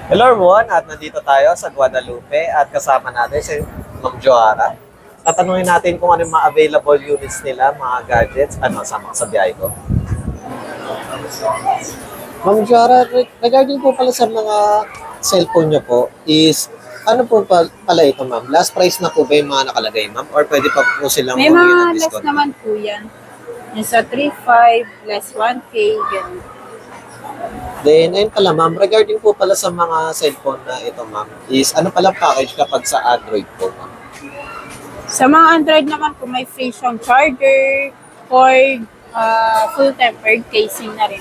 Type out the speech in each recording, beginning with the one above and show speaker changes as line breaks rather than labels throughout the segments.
Hello everyone, at nandito tayo sa Guadalupe at kasama natin si Ma'am Joara. Tatanungin natin kung ano yung mga available units nila, mga gadgets, sama sa biyahe ko. Ma'am Joara, regarding po pala sa mga cellphone nyo po, is ano po pala ito ma'am? Last price na po ba yung mga nakalagay ma'am? Or pwede pa po silang
May
humingi ng
mga less
discount?
naman po yan. Yung sa 3.5, less 1K, ganun.
Then, ayun pala ma'am, regarding po pala sa mga cellphone na ito ma'am, is ano pala package kapag sa Android po ma'am?
Sa mga Android naman po, may free siyang charger, cord, full tempered casing na rin.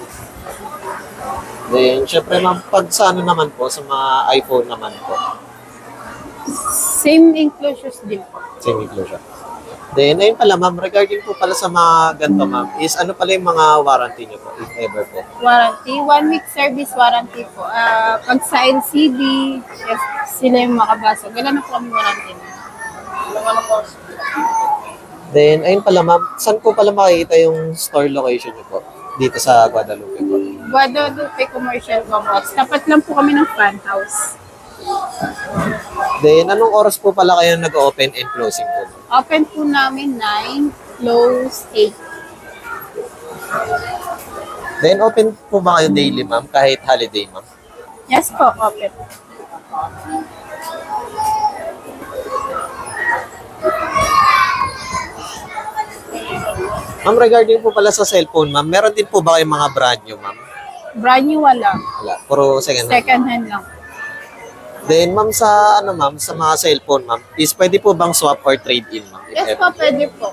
Then, syempre ma'am, pag sa ano naman po, sa mga iPhone naman po,
Same enclosures din po.
same inclusion. Then, ayun pala ma'am, regarding po pala sa mga ganito ma'am, is ano pala yung mga warranty niyo po, if ever po?
Warranty, 1 week service warranty po. Pag sa LCD, if sila yung makabasa, ganun na po kami warranty na.
Then, ayun pala ma'am, saan po pala makikita yung store location niyo po? Dito sa Guadalupe po.
Guadalupe Commercial Complex. Tapat lang po kami ng fan house.
Then, anong oras po pala kayo nag-open and closing po?
Open po namin 9, close 8.
Then, open po ba kayo daily ma'am, kahit holiday ma'am?
Yes po, open.
Ma'am, regarding po pala sa cellphone ma'am, meron din po ba kayong mga brand new ma'am?
Brand new wala.
Wala, puro second hand.
Second hand lang.
Then, ma'am, sa ano ma'am, sa mga cellphone ma'am, is pwede po bang swap or trade in ma'am? If
Yes
ever?
po, pwede po.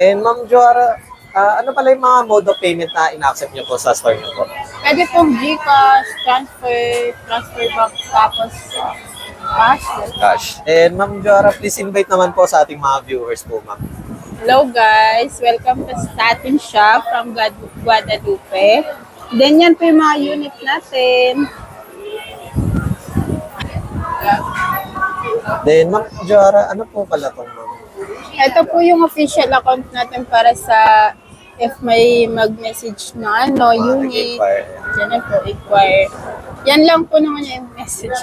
And ma'am Joara, ano pala yung mga mode of payment na ina-accept niyo po sa store niyo po?
Pwede pong GCash, transfer bank, tapos cash.
Cash. And ma'am Joara, please invite naman po sa ating mga viewers po ma'am.
Hello guys, welcome to sa ating shop from Guadalupe. Then yan po yung mga unit natin.
Then ma'am Joara, ano po pala itong ma'am?
Ito po yung official account natin para sa if may mag-message na unit.
nag-inquire.
Yan po, inquire. Yan lang po naman yung message.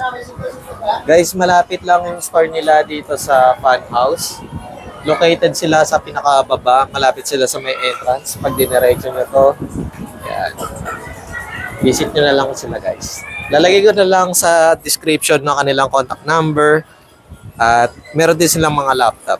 Guys, malapit lang yung store nila dito sa Fan House. Located sila sa pinakababa, malapit sila sa may entrance. Pag diniretso nyo to, yan. Visit nyo na lang sila guys. Lalagay ko na lang sa description ng kanilang contact number at meron din silang mga laptop.